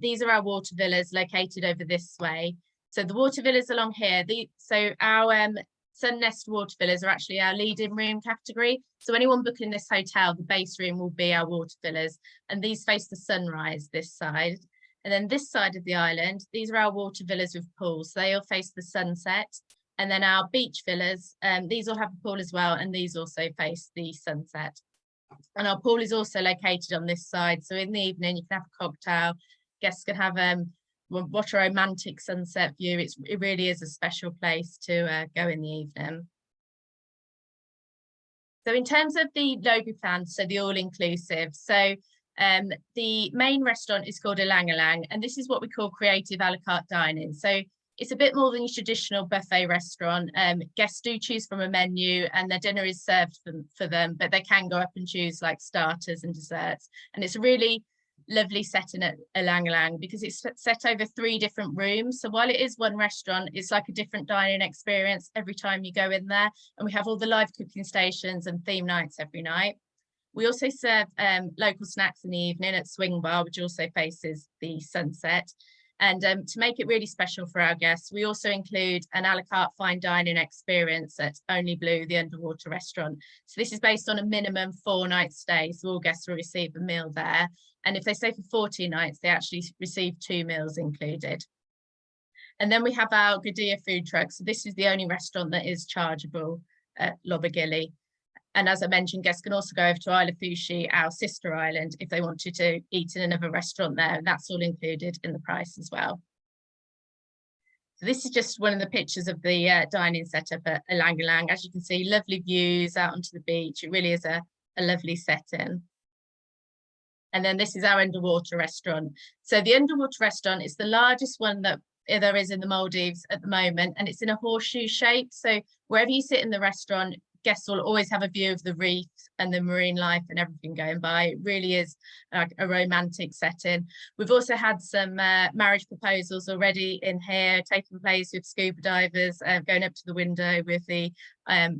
These are our water villas located over this way. So the water villas along here, so our Sun Nest water villas are actually our lead-in room category. So anyone booking this hotel, the base room will be our water villas, and these face the sunrise this side. And then this side of the island, these are our water villas with pools. So they all face the sunset. And then our beach villas, these all have a pool as well, and these also face the sunset. And our pool is also located on this side. So in the evening, you can have a cocktail. Guests can have watch a romantic sunset view. It really is a special place to go in the evening. So in terms of the Lobi plan, so the all-inclusive, so the main restaurant is called Ilang Ilang, and this is what we call creative a la carte dining. So it's a bit more than your traditional buffet restaurant. Guests do choose from a menu and their dinner is served for them, but they can go up and choose like starters and desserts. And it's a really lovely setting at Ilang Ilang because it's set over 3 different rooms. So while it is one restaurant, it's like a different dining experience every time you go in there. And we have all the live cooking stations and theme nights every night. We also serve local snacks in the evening at Swing Bar, which also faces the sunset. And to make it really special for our guests, we also include an a la carte fine dining experience at Only Blue, the underwater restaurant. So this is based on a minimum 4-night stay. So all guests will receive a meal there. And if they stay for 14 nights, they actually receive 2 meals included. And then we have our Goody food truck. So this is the only restaurant that is chargeable at Lobigili. And as I mentioned, guests can also go over to Isle Fushi, our sister island, if they wanted to eat in another restaurant there. And that's all included in the price as well. So this is just one of the pictures of the dining setup at Ilang Ilang. As you can see, lovely views out onto the beach. It really is a lovely setting. And then this is our underwater restaurant. So the underwater restaurant is the largest one that there is in the Maldives at the moment, and it's in a horseshoe shape. So wherever you sit in the restaurant, guests will always have a view of the reef and the marine life and everything going by. It really is like a romantic setting. We've also had some marriage proposals already in here taking place with scuba divers going up to the window with the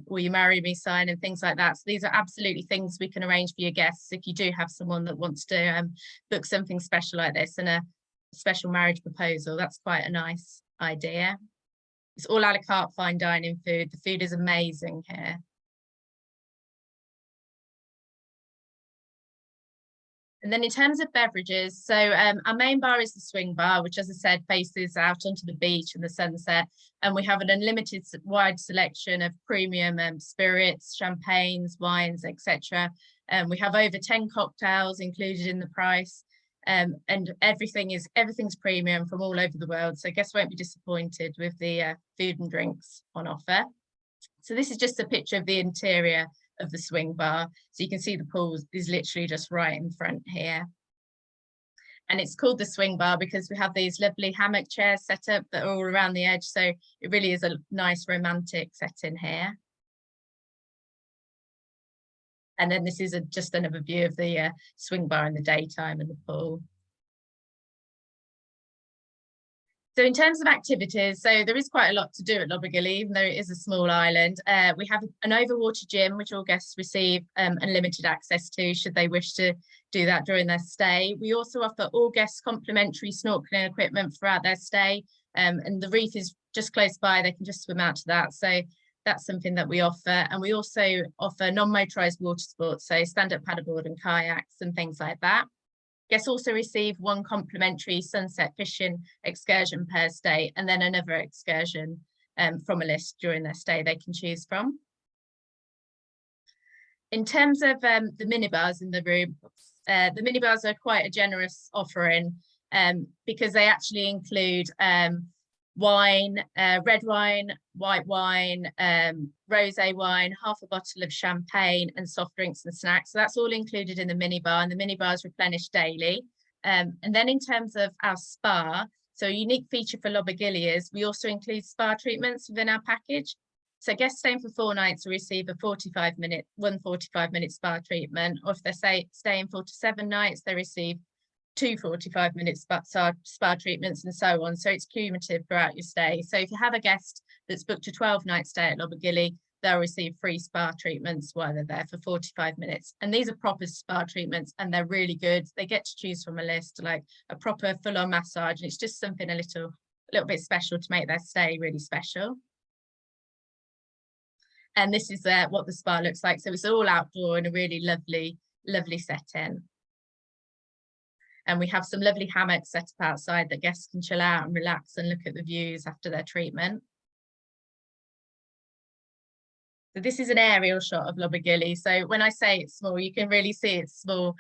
will you marry me sign and things like that. So these are absolutely things we can arrange for your guests if you do have someone that wants to book something special like this and a special marriage proposal. That's quite a nice idea. It's all a la carte fine dining food. The food is amazing here. And then in terms of beverages, so our main bar is the Swing Bar, which, as I said, faces out onto the beach and the sunset. And we have an unlimited wide selection of premium spirits, champagnes, wines, etc. We have over 10 cocktails included in the price. And everything's premium from all over the world. So guests won't be disappointed with the food and drinks on offer. So this is just a picture of the interior of the Swing Bar. So you can see the pool is literally just right in front here. And it's called the Swing Bar because we have these lovely hammock chairs set up that are all around the edge. So it really is a nice romantic setting here. And then this is just another view of the Swing Bar in the daytime and the pool. So in terms of activities, so there is quite a lot to do at Lobigili, even though it is a small island. We have an overwater gym, which all guests receive unlimited access to, should they wish to do that during their stay. We also offer all guests complimentary snorkeling equipment throughout their stay. And the reef is just close by, they can just swim out to that. So That's something that we offer. And we also offer non-motorized water sports, so stand-up paddleboard and kayaks and things like that. Guests also receive one complimentary sunset fishing excursion per stay, and then another excursion from a list during their stay they can choose from. In terms of the minibars in the room, the minibars are quite a generous offering because they actually include wine, red wine, white wine, rosé wine, half a bottle of champagne and soft drinks and snacks. So that's all included in the minibar, and the minibar is replenished daily. And then in terms of our spa, so a unique feature for Lobigili is we also include spa treatments within our package. So guests staying for 4 nights will receive a 45-minute spa treatment, or if they're staying 4 to 7 nights, they receive 2 45-minute spa treatments and so on. So it's cumulative throughout your stay. So if you have a guest that's booked a 12-night stay at Lobigili, they'll receive free spa treatments while they're there for 45 minutes. And these are proper spa treatments and they're really good. They get to choose from a list, like a proper full-on massage. And it's just something a little bit special to make their stay really special. And this is what the spa looks like. So it's all outdoor in a really lovely setting. And we have some lovely hammocks set up outside that guests can chill out and relax and look at the views after their treatment. So this is an aerial shot of Lobigili. So when I say it's small, you can really see it's small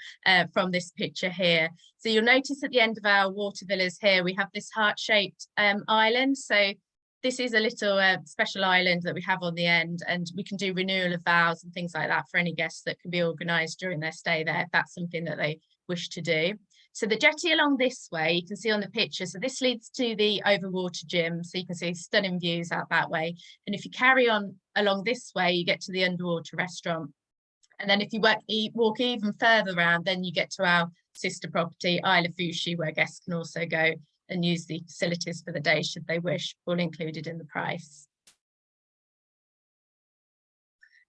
from this picture here. So you'll notice at the end of our water villas here, we have this heart-shaped island. So this is a little special island that we have on the end, and we can do renewal of vows and things like that for any guests that can be organised during their stay there, if that's something that they wish to do. So the jetty along this way, you can see on the picture, so this leads to the overwater gym, so you can see stunning views out that way. And if you carry on along this way, you get to the underwater restaurant. And then if you walk even further around, then you get to our sister property, Isle of Fushi, where guests can also go and use the facilities for the day should they wish, all included in the price.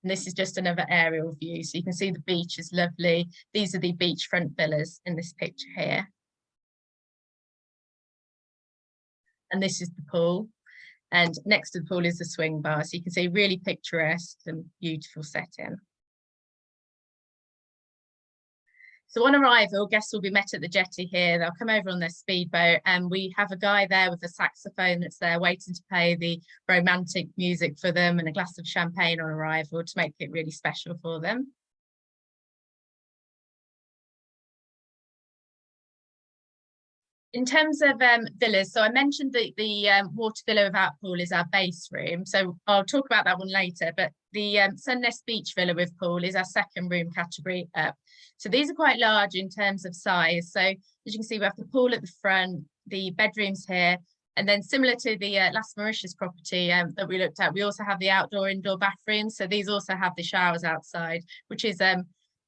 And this is just another aerial view, so you can see the beach is lovely. These are the beachfront villas in this picture here. And this is the pool. And next to the pool is the swing bar, so you can see really picturesque and beautiful setting. So on arrival, guests will be met at the jetty here. They'll come over on their speedboat, and we have a guy there with a saxophone that's there waiting to play the romantic music for them, and a glass of champagne on arrival to make it really special for them. In terms of villas, so I mentioned that the water villa without pool is our base room. So I'll talk about that one later, but the Sunnest Beach Villa with pool is our second room category up. So these are quite large in terms of size. So as you can see, we have the pool at the front, the bedrooms here, and then similar to the last Mauritius property that we looked at, we also have the outdoor-indoor bathrooms. So these also have the showers outside, which is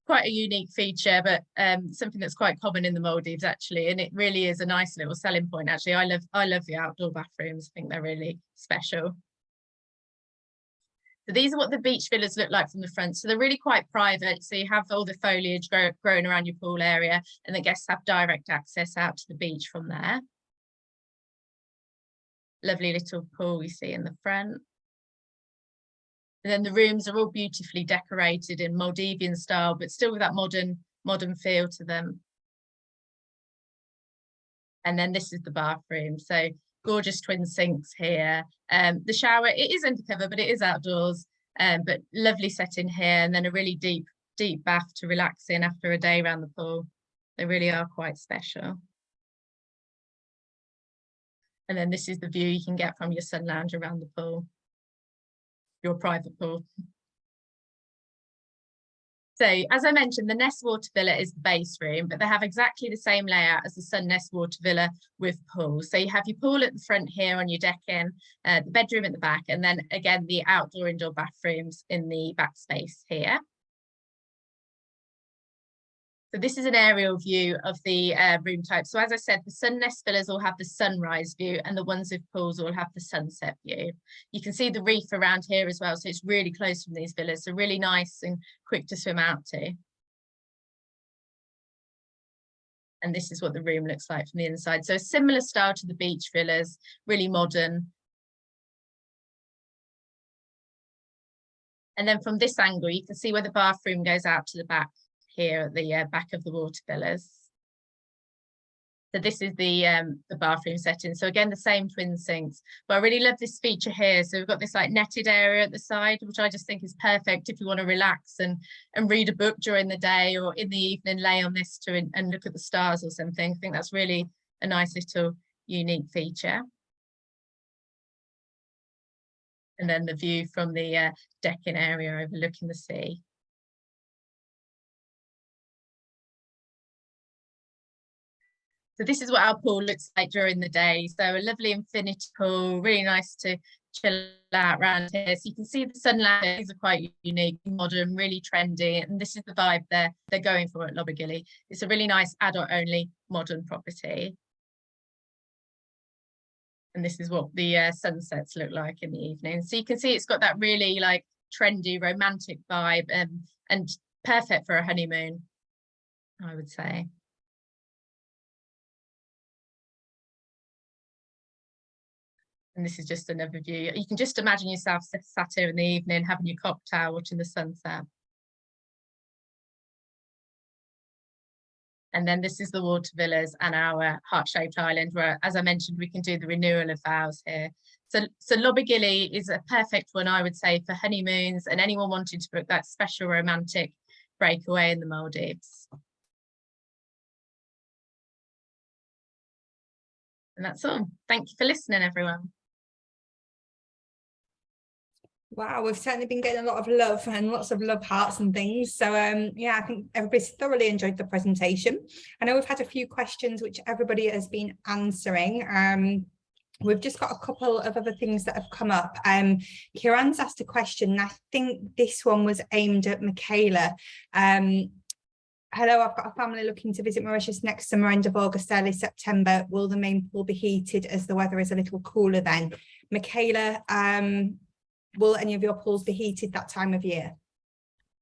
quite a unique feature, but something that's quite common in the Maldives actually, and it really is a nice little selling point actually. I love the outdoor bathrooms. I think they're really special. So these are what the beach villas look like from the front. So they're really quite private. So you have all the foliage growing around your pool area, and the guests have direct access out to the beach from there. Lovely little pool you see in the front. And then the rooms are all beautifully decorated in Maldivian style, but still with that modern feel to them. And then this is the bathroom. So gorgeous twin sinks here. The shower, it is undercover, but it is outdoors. But lovely setting here, and then a really deep bath to relax in after a day around the pool. They really are quite special. And then this is the view you can get from your sun lounge around the pool. Your private pool. So as I mentioned, the Nest Water Villa is the base room, but they have exactly the same layout as the Sun Nest Water Villa with pool. So you have your pool at the front here on your deck-in, the bedroom at the back, and then again the outdoor-indoor bathrooms in the back space here. So this is an aerial view of the room type. So as I said, the Sun Nest villas all have the sunrise view, and the ones with pools all have the sunset view. You can see the reef around here as well, so it's really close from these villas, so really nice and quick to swim out to. And this is what the room looks like from the inside. So a similar style to the beach villas, really modern. And then from this angle, you can see where the bathroom goes out to the back here at the back of the water villas. So this is the bathroom setting. So again, the same twin sinks, but I really love this feature here. So we've got this like netted area at the side, which I just think is perfect if you want to relax and read a book during the day, or in the evening lay on this and look at the stars or something. I think that's really a nice little unique feature. And then the view from the decking area overlooking the sea. So this is what our pool looks like during the day. So a lovely infinity pool, really nice to chill out around here. So you can see the sunlight. These are quite unique, modern, really trendy. And this is the vibe they're going for at Lobigili. It's a really nice adult-only modern property. And this is what the sunsets look like in the evening. So you can see it's got that really like trendy, romantic vibe, and perfect for a honeymoon, I would say. And this is just another view. You can just imagine yourself sat here in the evening having your cocktail, watching the sunset. And then this is the water villas and our heart-shaped island, where, as I mentioned, we can do the renewal of vows here. So Lobigili is a perfect one, I would say, for honeymoons and anyone wanting to book that special romantic breakaway in the Maldives. And that's all. Thank you for listening, everyone. Wow, we've certainly been getting a lot of love and lots of love hearts and things. So yeah, I think everybody's thoroughly enjoyed the presentation. I know we've had a few questions which everybody has been answering. We've just got a couple of other things that have come up. Kieran's asked a question, and I think this one was aimed at Michaela. Hello, I've got a family looking to visit Mauritius next summer, end of August, early September. Will the main pool be heated as the weather is a little cooler then? Michaela, will any of your pools be heated that time of year?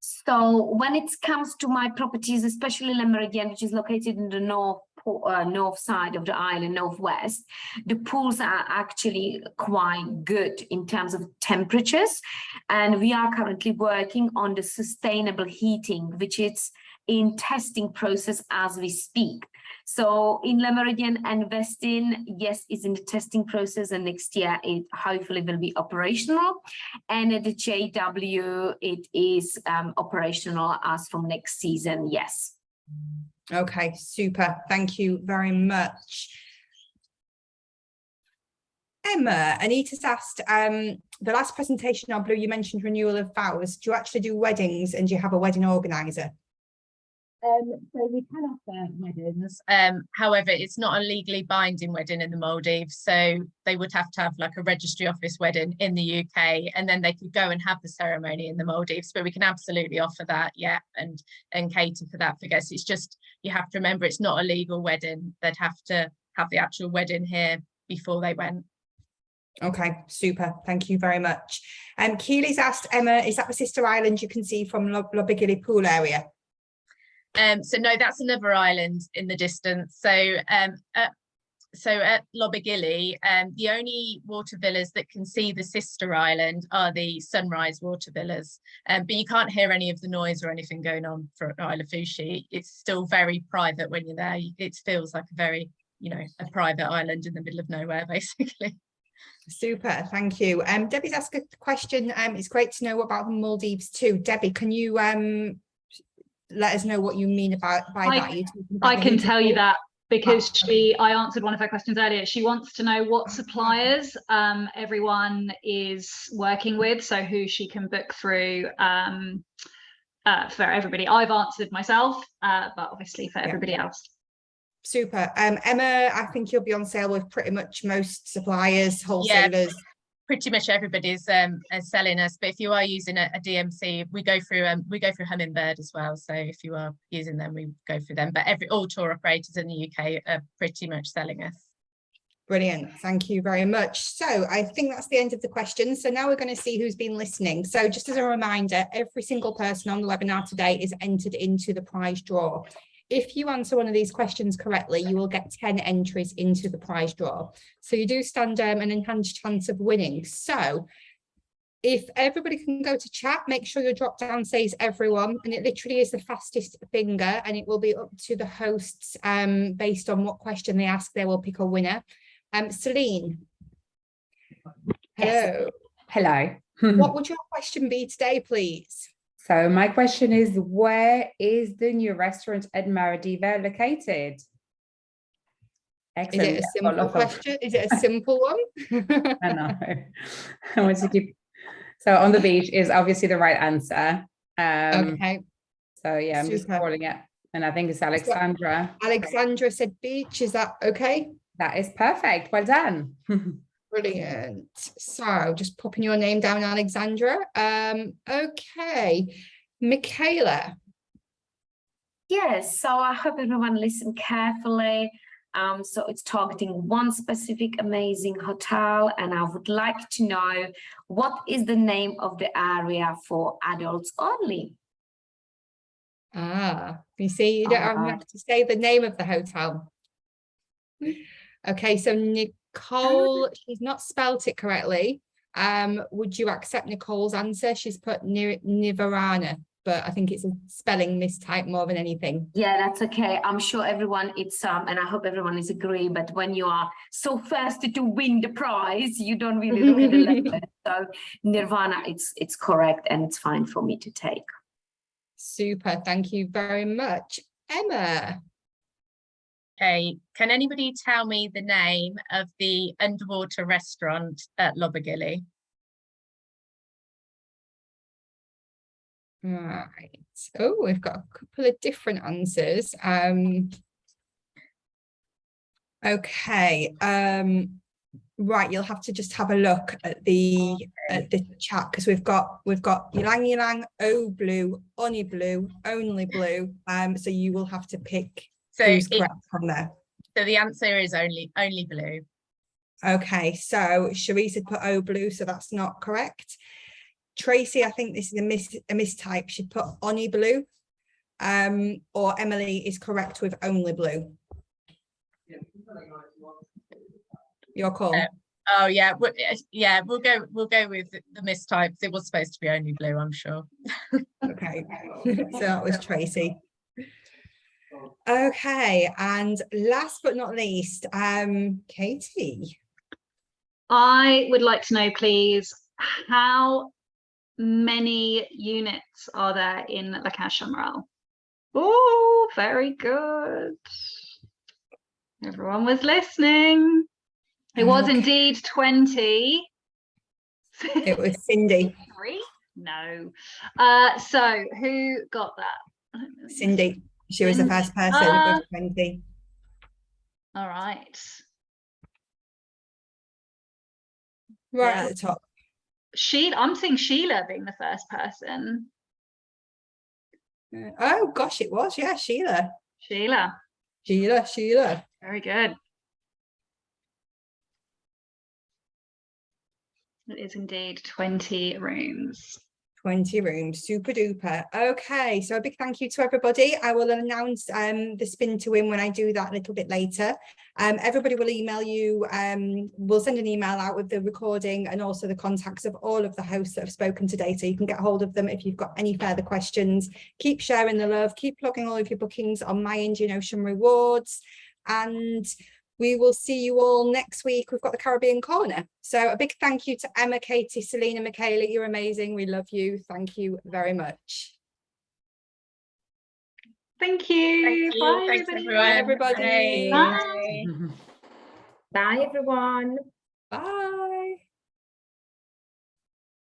So when it comes to my properties, especially Le Meridien, which is located in the north side of the island, northwest, the pools are actually quite good in terms of temperatures. And we are currently working on the sustainable heating, which is in testing process as we speak. So in Le Meridien and Westin, yes, is in the testing process, and next year it hopefully will be operational. And at the JW, it is operational as from next season, yes. Okay, super. Thank you very much. Emma, Anita's asked, the last presentation on Blue, you mentioned renewal of vows. Do you actually do weddings, and do you have a wedding organizer? So we can offer weddings. However, it's not a legally binding wedding in the Maldives. So they would have to have like a registry office wedding in the UK, and then they could go and have the ceremony in the Maldives. But we can absolutely offer that, yeah, and cater for that for guests. It's just, you have to remember, it's not a legal wedding. They'd have to have the actual wedding here before they went. Okay, super. Thank you very much. Keely's asked, Emma, is that the sister island you can see from Lobigili pool area? So no, that's another island in the distance. So at Lobigili, the only water villas that can see the sister island are the sunrise water villas. But you can't hear any of the noise or anything going on for Isle of Fushi. It's still very private when you're there. It feels like a very, a private island in the middle of nowhere, basically. Super, thank you. Debbie's asked a question. It's great to know about the Maldives too. Debbie, can you let us know what you mean by that? I can tell you that because I answered one of her questions earlier. She wants to know what suppliers everyone is working with, so who she can book through for everybody. I've answered myself, but obviously for everybody else. Super. Emma, I think you'll be on sale with pretty much most suppliers, wholesalers. Yeah, pretty much everybody's selling us, but if you are using a DMC, we go through Hummingbird as well. So if you are using them, we go through them. But all tour operators in the UK are pretty much selling us. Brilliant. Thank you very much. So I think that's the end of the questions. So now we're going to see who's been listening. So just as a reminder, every single person on the webinar today is entered into the prize draw. If you answer one of these questions correctly, you will get 10 entries into the prize draw. So you do stand an enhanced chance of winning. So if everybody can go to chat, make sure your drop down says everyone, and it literally is the fastest finger, and it will be up to the hosts based on what question they ask. They will pick a winner. Celine. Hello. Yes. Hello. What would your question be today, please? So my question is, where is the new restaurant at Maradiva located? Excellent. Is it a simple question? Is it a simple one? I know. I want to keep. So on the beach is obviously the right answer. Okay. So yeah, I'm just Super. calling it. And I think it's Alexandra. Alexandra said beach. Is that okay? That is perfect. Well done. Brilliant. So just popping your name down, Alexandra. Okay. Michaela. Yes, so I hope everyone listened carefully. So it's targeting one specific amazing hotel, and I would like to know, what is the name of the area for adults only? You see, you don't have to say the name of the hotel. Okay, so Nicole, she's not spelt it correctly. Would you accept Nicole's answer? She's put Nivarana, but I think it's a spelling mistype more than anything. Yeah, that's okay. I'm sure everyone, it's and I hope everyone is agree, but when you are so fast to win the prize, you don't really look at the letter. So Nirvana, it's correct, and it's fine for me to take. Super, thank you very much. Emma. Okay, can anybody tell me the name of the underwater restaurant at Lobigili? Right. Oh, we've got a couple of different answers. Okay. Right, you'll have to just have a look at the chat, because we've got Ylang Ylang, OBLU, OBLU, Only Blue. So you will have to pick who's correct from there. So the answer is only blue. Okay, so Charisse had put OBLU, so that's not correct. Tracy, I think this is a mistype. She put Oni Blue, or Emily is correct with Only Blue. Your call. Oh yeah, we'll go with the mistypes. It was supposed to be Only Blue, I'm sure. Okay, so that was Tracy. Okay, and last but not least, Katie. I would like to know, please, how many units are there in Lakaz Chamarel? Oh, very good. Everyone was listening. It was indeed 20. It was Cindy. No. So who got that? Cindy. She was the first person with 20. All right. Right at the top. I'm seeing Sheila being the first person. Oh gosh, it was, yeah, Sheila. Sheila. Very good. It is indeed 20 rooms. 20 rooms, super duper. Okay, so a big thank you to everybody. I will announce the spin to win when I do that a little bit later. Everybody will email you, we'll send an email out with the recording and also the contacts of all of the hosts that have spoken today, so you can get hold of them if you've got any further questions. Keep sharing the love, keep logging all of your bookings on My Indian Ocean Rewards, and we will see you all next week. We've got the Caribbean Corner. So a big thank you to Emma, Katie, Selena, Michaela. You're amazing. We love you. Thank you very much. Thank you. Bye, Thanks, everybody. everyone. Everybody. Bye. Bye, everyone. Bye.